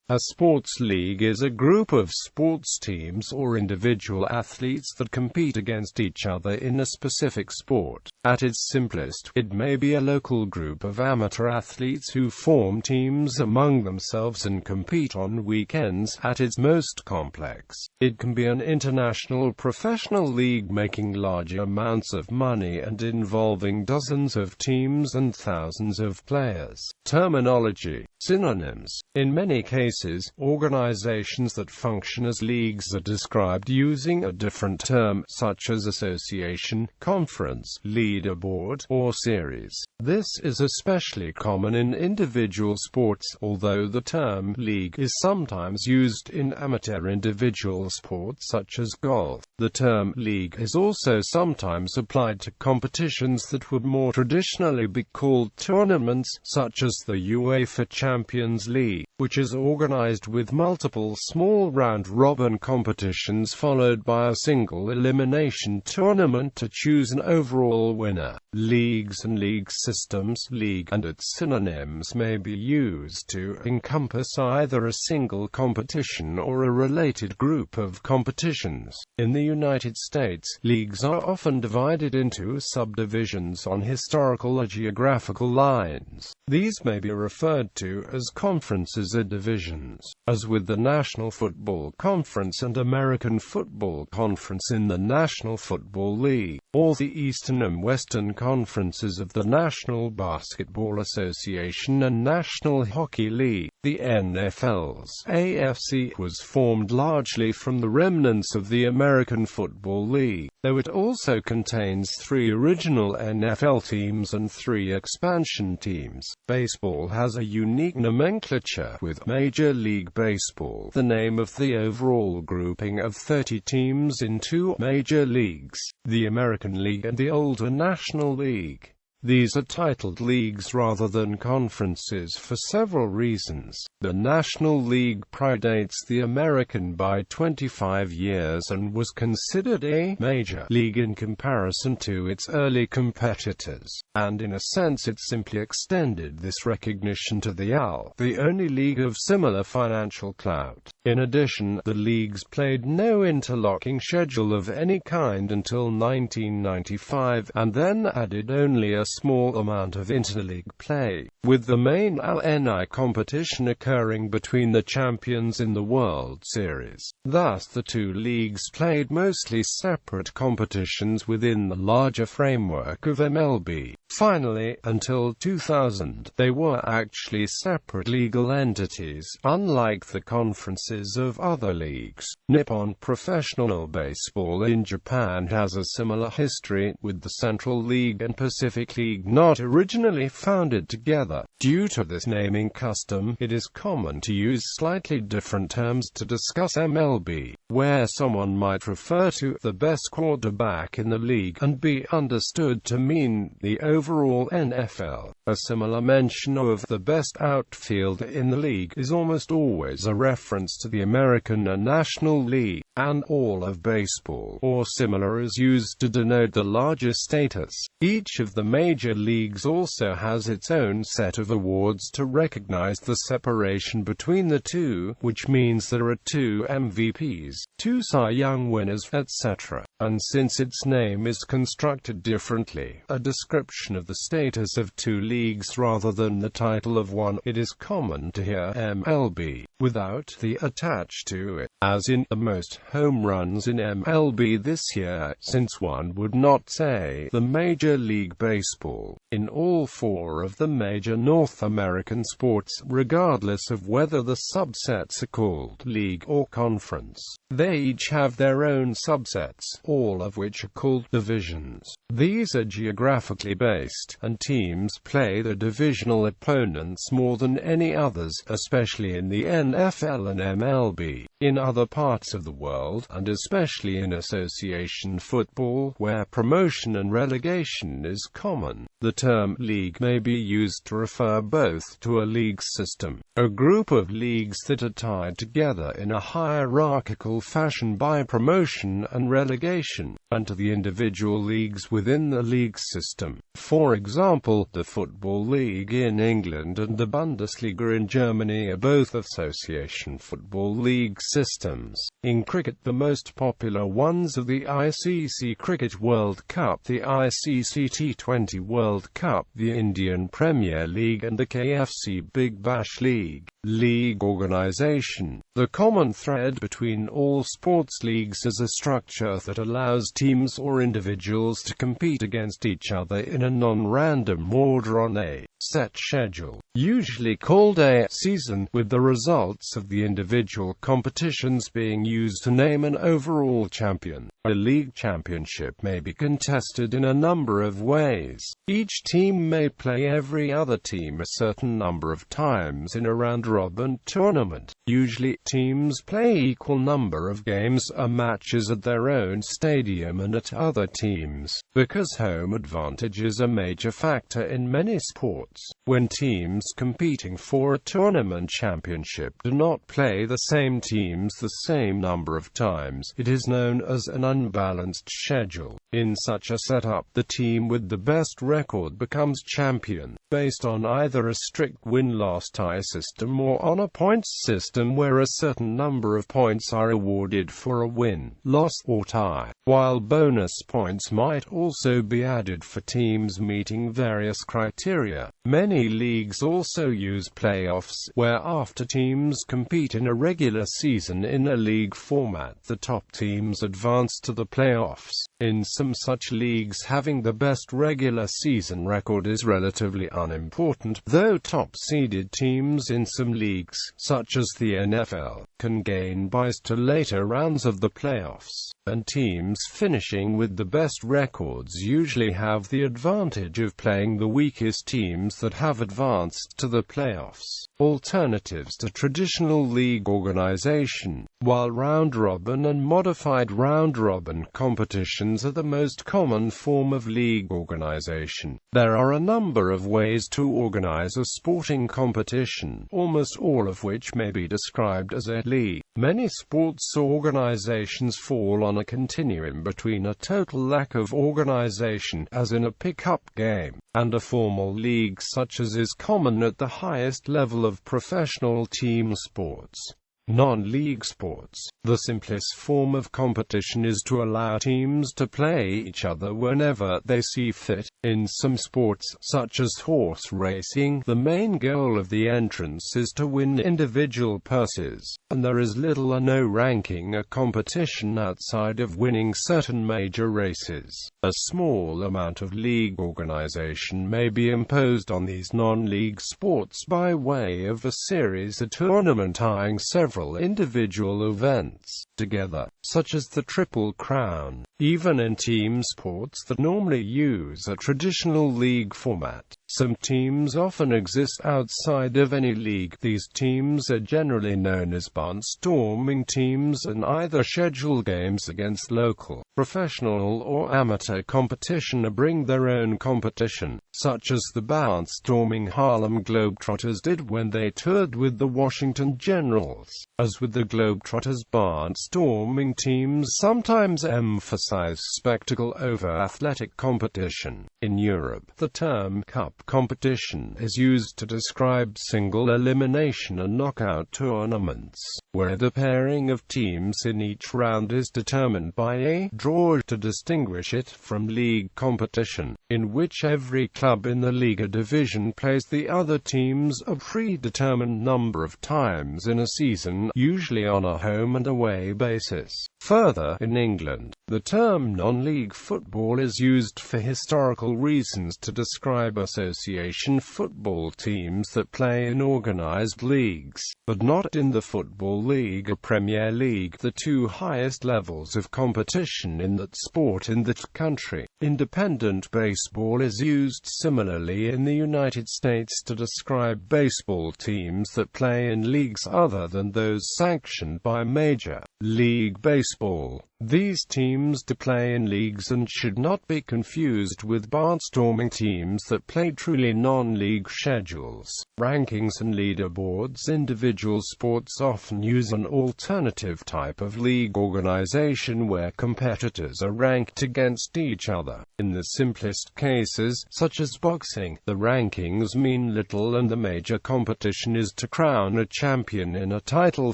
A sports league is a group of sports teams or individual athletes that compete against each other in a specific sport. At its simplest, it may be a local group of amateur athletes who form teams among themselves and compete on weekends. At its most complex, it can be an international professional league making large amounts of money and involving dozens of teams and thousands of players. Terminology. Synonyms. In many cases, organizations that function as leagues are described using a different term, such as association, conference, leaderboard, or series. This is especially common in individual sports, although the term league is sometimes used in amateur individual sports such as golf. The term league is also sometimes applied to competitions that would more traditionally be called tournaments, such as the UEFA Champions League, which is organized with multiple small round-robin competitions followed by a single elimination tournament to choose an overall winner. Leagues and league systems, league and its synonyms, may be used to encompass either a single competition or a related group of competitions. In the United States, leagues are often divided into subdivisions on historical or geographical lines. These may be referred to as conferences or divisions, as with the National Football Conference and American Football Conference in the National Football League, or the Eastern and Western Conferences of the National Basketball Association and National Hockey League. The NFL's AFC was formed largely from the remnants of the American Football League, though it also contains 3 original NFL teams and 3 expansion teams. Baseball has a unique nomenclature, with Major League Baseball the name of the overall grouping of 30 teams in 2 major leagues, the American League and the older National League. These are titled leagues rather than conferences for several reasons. The National League predates the American by 25 years and was considered a major league in comparison to its early competitors, and in a sense it simply extended this recognition to the AL, the only league of similar financial clout. In addition, the leagues played no interlocking schedule of any kind until 1995, and then added only a small amount of interleague play, with the main AL-NI competition occurring between the champions in the World Series. Thus the 2 leagues played mostly separate competitions within the larger framework of MLB. Finally, until 2000, they were actually separate legal entities, unlike the conferences of other leagues. Nippon Professional Baseball in Japan has a similar history, with the Central League and Pacific League not originally founded together. Due to this naming custom, it is common to use slightly different terms to discuss MLB, where someone might refer to the best quarterback in the league and be understood to mean the overall NFL. A similar mention of the best outfielder in the league is almost always a reference to the American and National League, and all of baseball or similar is used to denote the larger status. Each of the major leagues also has its own set of awards to recognize the separation between the two, which means there are 2 MVPs, 2 Cy Young winners, etc. And since its name is constructed differently, a description of the status of 2 leagues rather than the title of one, it is common to hear MLB without the attached to it, as in the most home runs in MLB this year, since one would not say the Major League Baseball. In all 4 of the major North American sports, regardless of whether the subsets are called league or conference, they each have their own subsets, all of which are called divisions. These are geographically based, and teams play their divisional opponents more than any others, especially in the NFL and MLB. In other parts of the world, and especially in association football, where promotion and relegation is common, The term league may be used to refer both to a league system, a group of leagues that are tied together in a hierarchical fashion by promotion and relegation, and to the individual leagues within the league system. For example, the Football League in England and the Bundesliga in Germany are both association football league systems. In cricket, the most popular ones are the ICC Cricket World Cup, the ICC T20 World Cup, the Indian Premier League and the KFC Big Bash League. League organization. The common thread between all sports leagues is a structure that allows teams or individuals to compete against each other in a non-random order on a set schedule, usually called a season, with the results of the individual competitions being used to name an overall champion. A league championship may be contested in a number of ways. Each team may play every other team a certain number of times in a round-robin tournament. Usually, teams play equal number of games or matches at their own stadium and at other teams, because home advantage is a major factor in many sports. When teams competing for a tournament championship do not play the same teams the same number of times, it is known as an unbalanced schedule. In such a setup, the team with the best record becomes champion, based on either a strict win-loss tie system or on a points system where a certain number of points are awarded for a win, loss, or tie, while bonus points might also be added for teams meeting various criteria. Many leagues also use playoffs, where after teams compete in a regular season in a league format, the top teams advance to the playoffs. In some such leagues, having the best regular season record is relatively unimportant, though top-seeded teams in some leagues, such as the NFL, can gain byes to later rounds of the playoffs, and teams finishing with the best records usually have the advantage of playing the weakest teams that have advanced to the playoffs. Alternatives to traditional league organization. While round-robin and modified round-robin competitions are the most common form of league organization, there are a number of ways to organize a sporting competition, almost all of which may be described as a league. Many sports organizations fall on a continuum between a total lack of organization, as in a pick-up game, and a formal league such as is common at the highest level of professional team sports. Non-league sports. The simplest form of competition is to allow teams to play each other whenever they see fit. In some sports, such as horse racing, the main goal of the entrance is to win individual purses, and there is little or no ranking or competition outside of winning certain major races. A small amount of league organization may be imposed on these non-league sports by way of a series of tournament tying several individual events together, such as the Triple Crown. Even in team sports that normally use a traditional league format, some teams often exist outside of any league. These teams are generally known as barnstorming teams and either schedule games against local, professional or amateur competition or bring their own competition, such as the barnstorming Harlem Globetrotters did when they toured with the Washington Generals. As with the Globetrotters, barnstorming teams sometimes emphasize spectacle over athletic competition. In Europe, the term cup competition is used to describe single elimination and knockout tournaments, where the pairing of teams in each round is determined by a draw to distinguish it from league competition, in which every club in the Liga division plays the other teams a predetermined number of times in a season, usually on a home and away basis. Further, in England, the term non-league football is used for historical reasons to describe association association football teams that play in organized leagues, but not in the Football League or Premier League, the two highest levels of competition in that sport in that country. Independent baseball is used similarly in the United States to describe baseball teams that play in leagues other than those sanctioned by Major League Baseball. These teams do play in leagues and should not be confused with barnstorming teams that play truly non-league schedules. Rankings and leaderboards. Individual sports often use an alternative type of league organization where competitors are ranked against each other. In the simplest cases, such as boxing, the rankings mean little and the major competition is to crown a champion in a title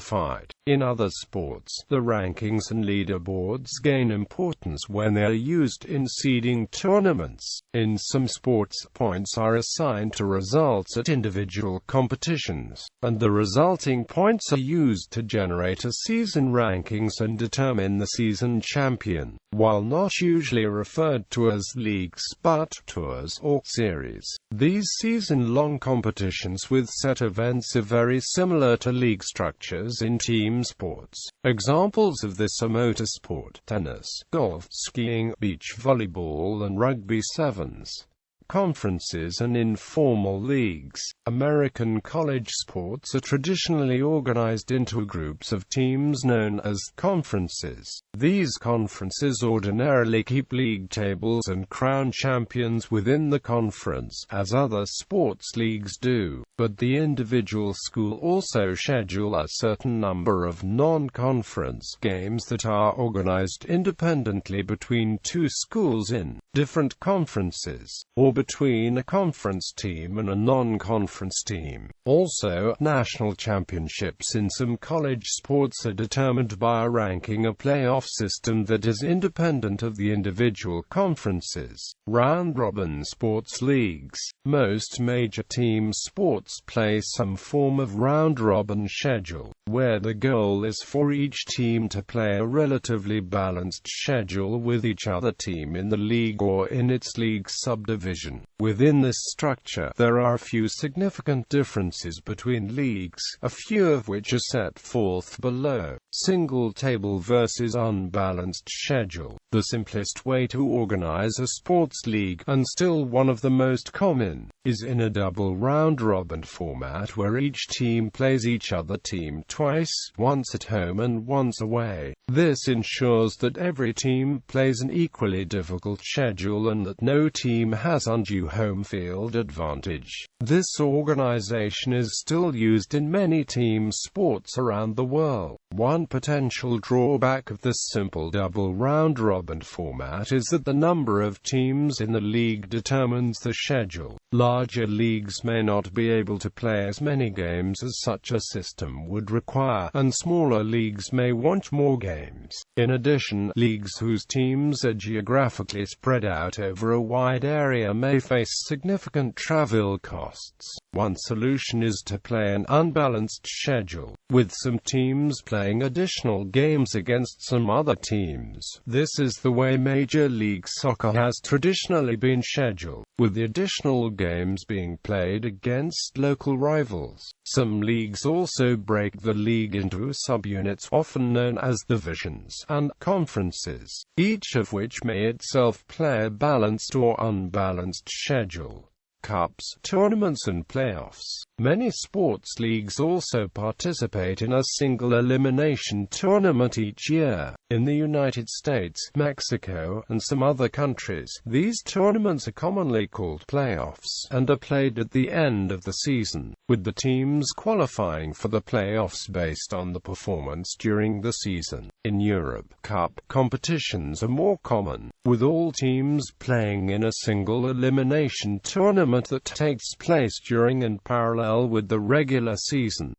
fight. In other sports, the rankings and leaderboards gain importance when they are used in seeding tournaments. In some sports, points are assigned to results at individual competitions, and the resulting points are used to generate a season rankings and determine the season champion. While not usually referred to as leagues but tours or series, these season-long competitions with set events are very similar to league structures in team sports. Examples of this are motorsport, tennis, golf, skiing, beach volleyball and rugby sevens. Conferences and informal leagues. American college sports are traditionally organized into groups of teams known as conferences. These conferences ordinarily keep league tables and crown champions within the conference, as other sports leagues do. But the individual school also schedule a certain number of non-conference games that are organized independently between two schools in different conferences, or between a conference team and a non-conference team. Also, national championships in some college sports are determined by a ranking, a playoff system that is independent of the individual conferences. Round-robin sports leagues. Most major team sports play some form of round-robin schedule, where the goal is for each team to play a relatively balanced schedule with each other team in the league or in its league subdivision. Within this structure, there are a few significant differences between leagues, a few of which are set forth below. Single table versus unbalanced schedule. The simplest way to organize a sports league, and still one of the most common, is in a double round-robin format where each team plays each other team twice, once at home and once away. This ensures that every team plays an equally difficult schedule and that no team has undue home field advantage. This organization is still used in many team sports around the world. One potential drawback of this simple double round-robin format is that the number of teams in the league determines the schedule. Larger leagues may not be able to play as many games as such a system would require, and smaller leagues may want more games. In addition, leagues whose teams are geographically spread out over a wide area may face significant travel costs. One solution is to play an unbalanced schedule, with some teams playing additional games against some other teams. This is the way Major League Soccer has traditionally been scheduled, with the additional games being played against local rivals. Some leagues also break the league into subunits, often known as divisions, and conferences, each of which may itself play a balanced or unbalanced schedule. Cups, tournaments and playoffs. Many sports leagues also participate in a single elimination tournament each year. In the United States, Mexico, and some other countries, these tournaments are commonly called playoffs, and are played at the end of the season, with the teams qualifying for the playoffs based on the performance during the season. In Europe, cup competitions are more common, with all teams playing in a single elimination tournament that takes place during and parallel with the regular season.